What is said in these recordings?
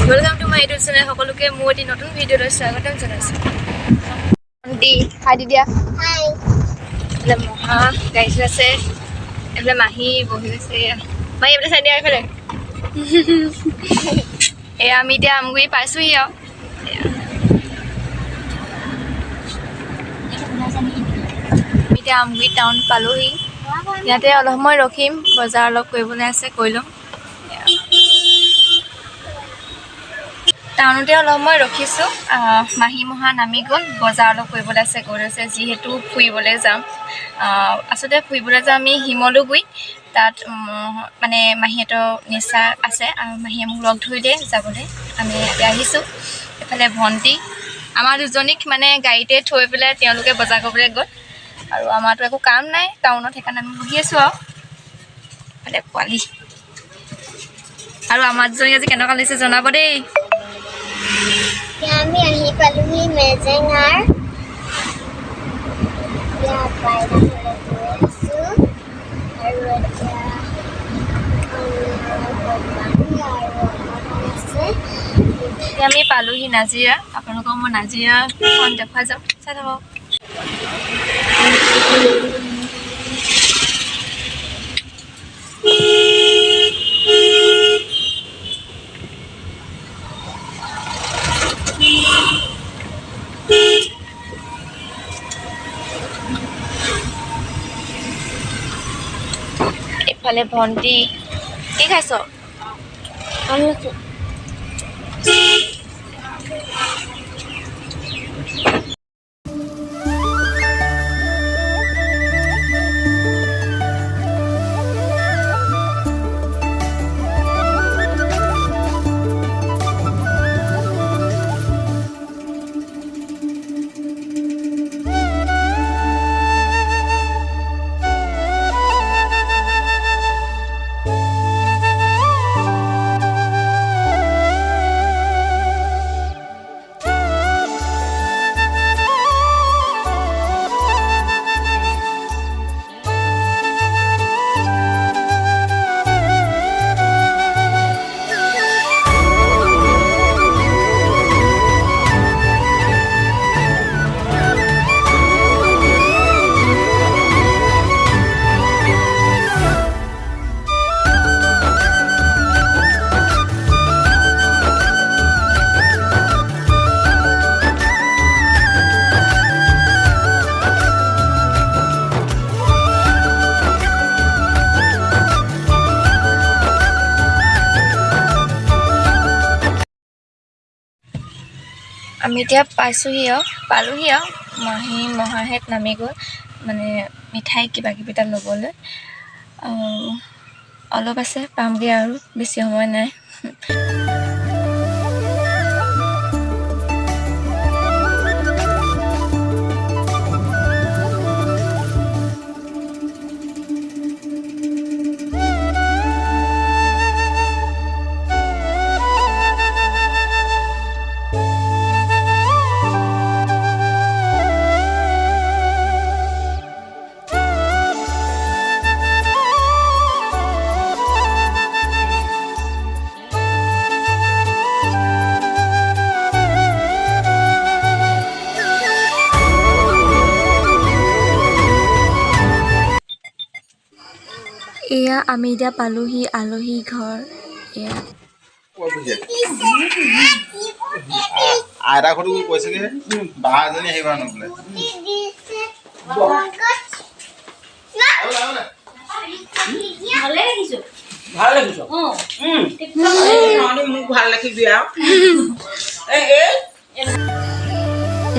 Welcome to my YouTube channel. সকলোকে মোৰ এটি নতুন ভিডিঅ'লৈ স্বাগতম জনাইছোঁ। আন্টি হাই দি দিয়া। হাই। এফালে মহা গাইছে আছে, এফালে মাহী বহি আছে। মাহী এফালে চাই দিয়া এফালে। আমি এতিয়া আমগুৰি পাইছোঁহি আৰু। আমি এতিয়া আমগুৰি টাউন পালোহি। ইয়াতে অলপ সময় ৰখিম, বজাৰ অলপ কৰিবলৈ আছে, কৰি ল'ম। টাউনতে অলপ সময় ৰখিছোঁ। মাহী মহা নামি গ'ল, বজাৰ অলপ কৰিবলৈ আছে, গৈ আছে। যিহেতু ফুৰিবলৈ যাম, আচলতে ফুৰিবলৈ যাম আমি শিমলুগুৰি। তাত মানে মাহীহঁতৰ নিচা আছে আৰু মাহীয়ে মোক লগ ধৰিলে যাবলৈ। আমি ইয়াতে আহিছোঁ। এফালে ভণ্টি আমাৰ দুজনীক মানে গাড়ীতে থৈ পেলাই তেওঁলোকে বজাৰ কৰিবলৈ গ'ল। আৰু আমাৰতো একো কাম নাই টাউনত, সেইকাৰণে আমি বহি আছোঁ আৰু। এফালে পোৱালি আৰু আমাৰ দুজনী আজি কেনেকুৱা লাগিছে জনাব দেই। আমি আহি পালোহি মেজেঙাৰ। আৰু এতিয়া আমি পালোহি নাজিৰা। আপোনালোকক মই নাজিৰাখন দেখুৱাই যাওঁ, চাই থাকক। এইফালে ভণ্টি কি খাইছ? আমি এতিয়া পাইছোঁহি আৰু পালোহি আৰু মাহী মহাহেঁত নামি গ'ল মানে মিঠাই কিবা কিবি এটা ল'বলৈ। অলপ আছে, পামগৈ আৰু বেছি সময় নাই। এয়া আমি এতিয়া পালোহি আলহী ঘৰ। এয়া আইতা ঘৰটো কৈছেগে বা এজনী আহিবা ন বোলে। ভাল লাগিছ মোক ভাল লাগিবি আৰু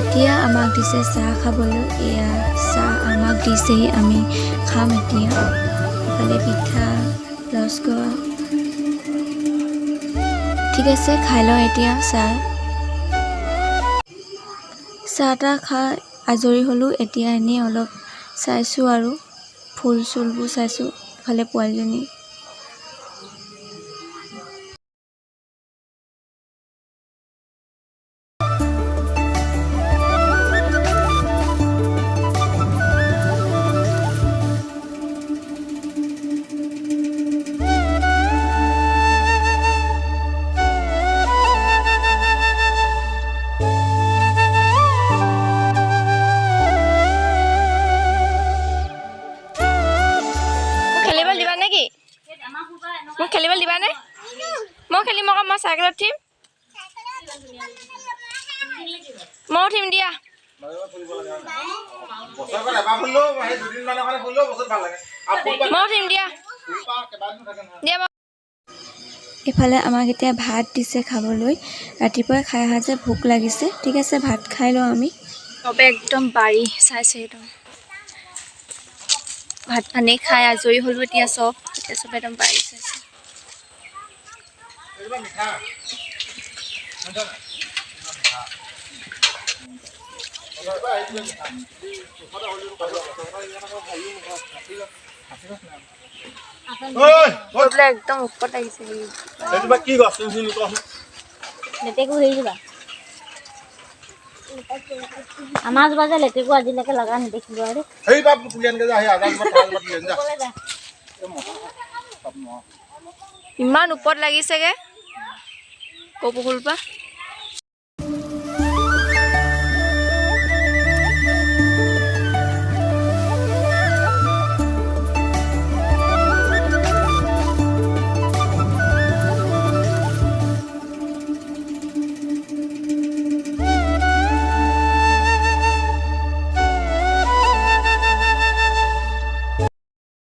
এতিয়া আমাক দিছে চাহ খাবলৈ। এয়া চাহ আমাক দিছেহি, আমি খাম এতিয়া। ইফালে পিঠা লস্কৰা। ঠিক আছে, খাই লওঁ এতিয়া চাহ তাহ খাই আজৰি হ'লোঁ। এতিয়া এনেই অলপ চাইছোঁ আৰু ফুল চুলবোৰ চাইছোঁ। ইফালে পোৱালীজনী মই চাইকেলত উঠিম মই উঠিম দিয়া বছৰকত এবাৰ ফুলিলেও সেই দুদিনমানৰ কাৰণে ফুলিলেও বছৰত ভাল লাগে আৰু মই উঠিম দিয়া ফুলপাহ কেইবাদিনো থাকে নহয় দিয়া ইফালে আমাক এতিয়া ভাত দিছে খাবলৈ ৰাতিপুৱাই খাই অহা যে ভোক লাগিছে ঠিক আছে ভাত খাই লওঁ আমি চবে একদম বাৰী চাইছে একদম ভাত পানী খাই আজৰি হ'লো এতিয়া চবে একদম বাৰী চাইছে এইবাৰ মিঠা বোলে একদম ওপৰত লাগিছে কি গছ তুমি লেটেকু হেৰি দিবা আমাৰ জোপা যে লেটেকু আজিলৈকে লগা নেদেখিলো আৰু সেইবাৰ পুলি আনকে যা সেই আজাদ যা ইমান ওপৰত লাগিছেগে কপৌ ফুলপাহ